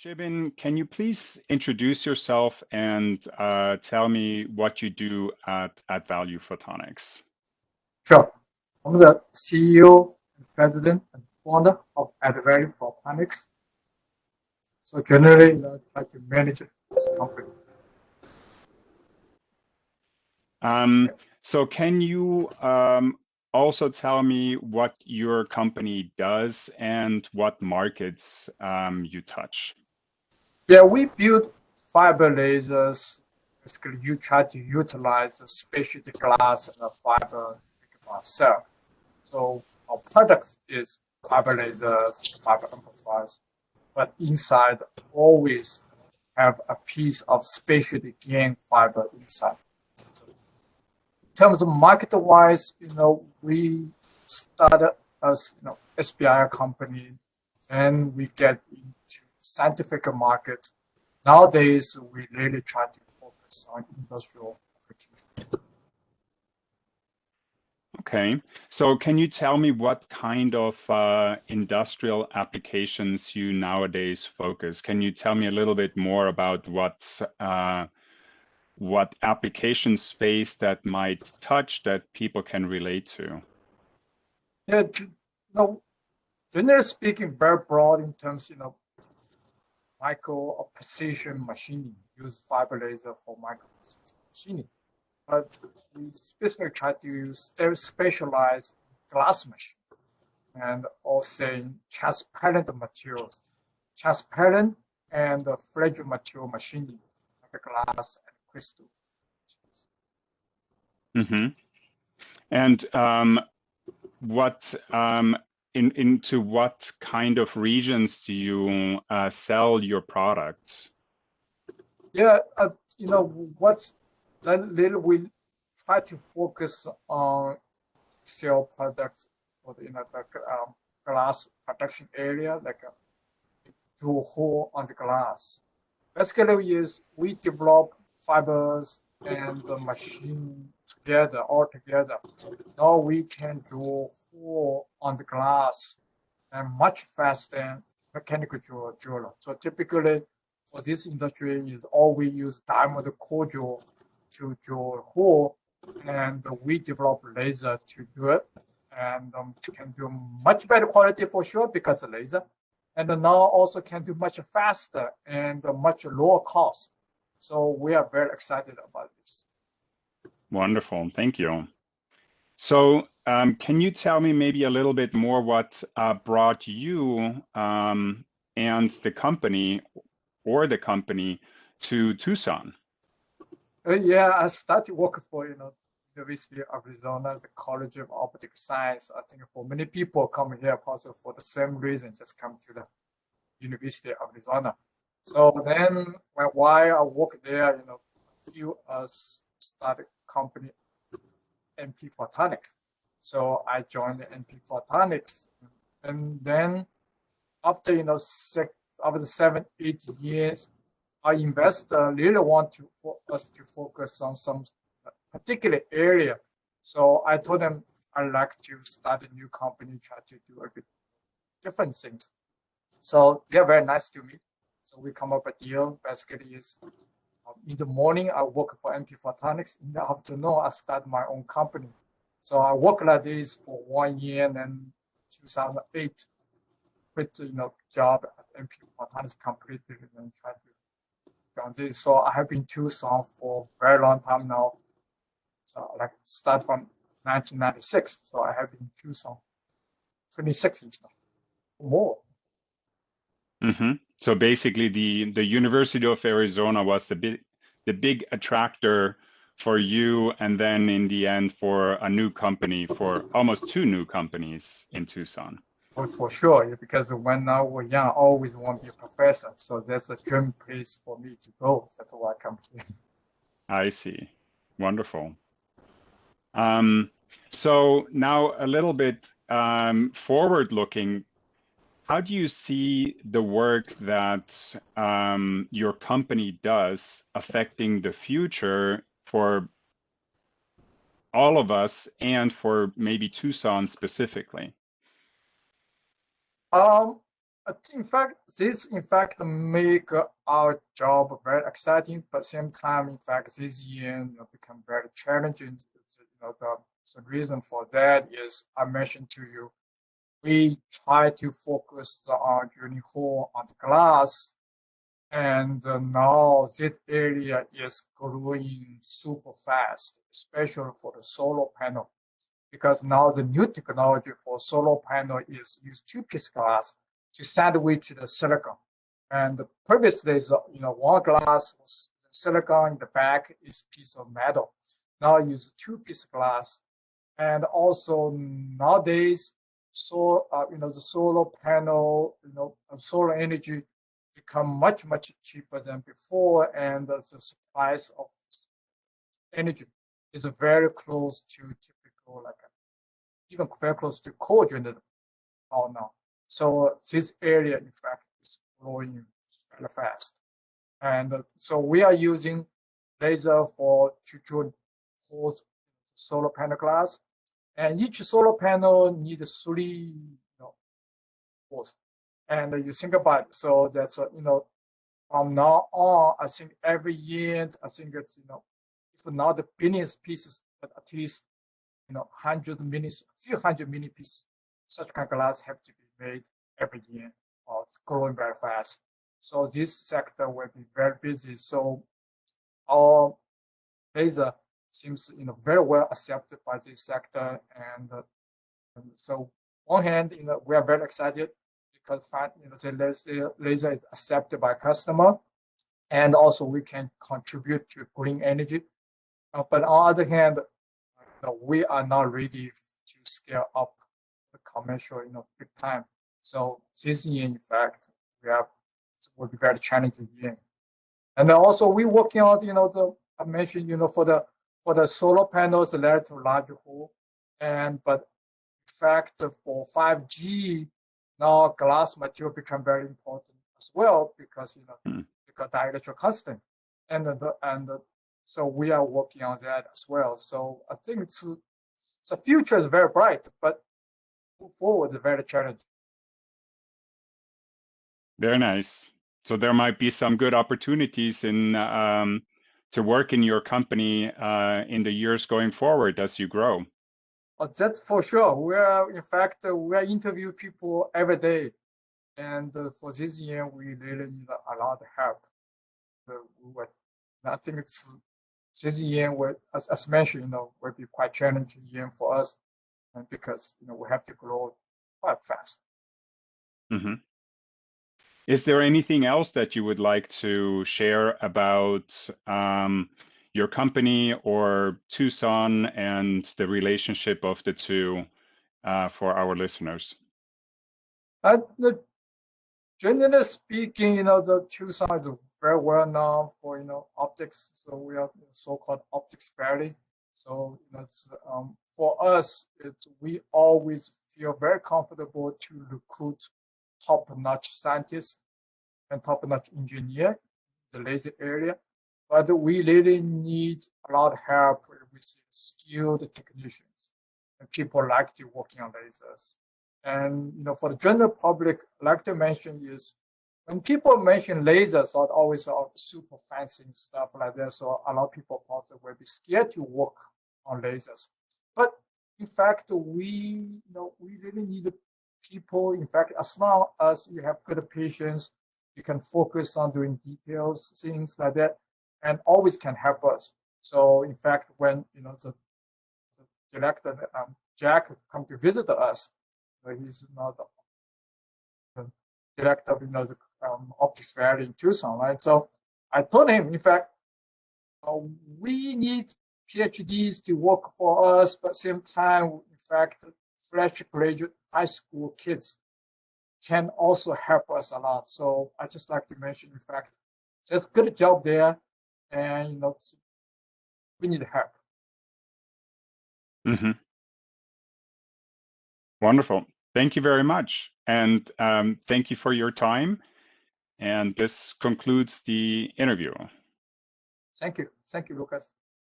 Shibin, can you please introduce yourself and tell me what you do at AdValue Photonics? Sure. I'm the CEO, president, and founder of AdValue Photonics. So generally, I try to manage this company. So can you also tell me what your company does and what markets you touch? Yeah, we build fiber lasers. Basically, you try to utilize the specialty glass and the fiber ourselves. So our products is fiber lasers, fiber amplifiers, but inside always have a piece of specialty GaN fiber inside. So in terms of market-wise, we started as SBI company, and we get into scientific market. Nowadays, we really try to focus on industrial applications. Okay, so can you tell me what kind of industrial applications you nowadays focus? Can you tell me a little bit more about what application space that might touch that people can relate to? Yeah, generally speaking, very broad in terms, micro or precision machining. Use fiber laser for micro precision machining. But we specifically try to specialize in glass machine and also in transparent materials, transparent and fragile material machining, like glass and crystal. Mm-hmm. And what into what kind of regions do you sell your products? Yeah, what's then little we try to focus on sell products for the glass production area, like through hole on the glass. Basically, is we develop fibers and the machine together, all together. Now we can draw hole on the glass and much faster than mechanical jeweler. So typically, for this industry, is all we use diamond core jewel to draw a hole, and we develop laser to do it, and can do much better quality for sure because of laser, and now also can do much faster and much lower cost. So we are very excited about this. Wonderful, thank you. So can you tell me maybe a little bit more what brought you and the company to Tucson? Yeah, I started working for University of Arizona, the College of Optical Science. I think for many people come here also for the same reason, just come to the University of Arizona. So then while I worked there, a few started company MP Photonics. So I joined the MP Photonics, and then after after 7-8 years, our investor really want for us to focus on some particular area. So I told them I'd like to start a new company, try to do a bit different things. So they're very nice to me. So we come up a deal. Basically, is in the morning I work for MP Photonics. In the afternoon, I start my own company. So I work like this for 1 year, and then 2008, quit job at MP Photonics completely, and try to on this. So I have been Tucson for a very long time now. So like start from 1996. So I have been Tucson 26 years now, more. Mm-hmm. So basically, the University of Arizona was the big attractor for you, and then in the end for a new company, for almost 2 new companies in Tucson. Oh, for sure, because when I was young, I always want to be a professor. So that's a dream place for me to go. That's why I come here. I see. Wonderful. So now a little bit forward looking, how do you see the work that your company does affecting the future for all of us and for maybe Tucson specifically? In fact, this in fact make our job very exciting, but same time, in fact, this year become very challenging. The reason for that is I mentioned to you, we try to focus on drilling hole on the glass, and now this area is growing super fast, especially for the solar panel, because now the new technology for solar panel is use two-piece glass to sandwich the silicon. And previously, one glass was silicon in the back is piece of metal. Now use two-piece glass, and also nowadays, so the solar panel, solar energy become much cheaper than before, and the price of energy is very close to typical, like even very close to coal-generated power now. So this area, in fact, is growing very fast. And so we are using laser to drill holes solar panel glass. And each solar panel needs 3 holes. And you think about it, so that's, from now on, I think every year, I think it's, if not the billions pieces, but at least, 100 millions, a few hundred million pieces, such kind of glass have to be made every year. It's growing very fast. So this sector will be very busy. So our laser seems, very well accepted by this sector. And so on one hand, we are very excited because the laser is accepted by customer, and also we can contribute to green energy. But on the other hand, we are not ready to scale up the commercial, big time. So this year, in fact, it will be very challenging year. And then also we working on, I mentioned, for the solar panels, related to large hole, but in fact for 5G, now glass material become very important as well because because dielectric constant, and so we are working on that as well. So I think the future is very bright, but move forward is very challenging. Very nice. So there might be some good opportunities in to work in your company in the years going forward as you grow. That's for sure. In fact, we are interview people every day, and for this year, we really need a lot of help. I think this year, as mentioned, will be quite challenging year for us, and because we have to grow quite fast. Mm-hmm. Is there anything else that you would like to share about your company or Tucson and the relationship of the two for our listeners? Generally speaking, the Tucson is very well known for optics. So we are so-called optics valley. So it's for us, we always feel very comfortable to recruit top-notch scientists and top-notch engineer in the laser area. But we really need a lot of help with skilled technicians and people like to working on lasers. And for the general public, I like to mention is when people mention lasers, so it always super fancy stuff like that. So a lot of people also will be scared to work on lasers. But in fact, we really need people. In fact, as long as you have good patience, you can focus on doing details, things like that, and always can help us. So in fact, when the director Jack come to visit us, he's not the director of the optics valley in Tucson, right? So I told him, in fact, we need PhDs to work for us, but same time, in fact, fresh graduate high school kids can also help us a lot. So I just like to mention, in fact, there's a good job there, and we need help. Mm-hmm. Wonderful. Thank you very much. And thank you for your time. And this concludes the interview. Thank you. Thank you, Lucas.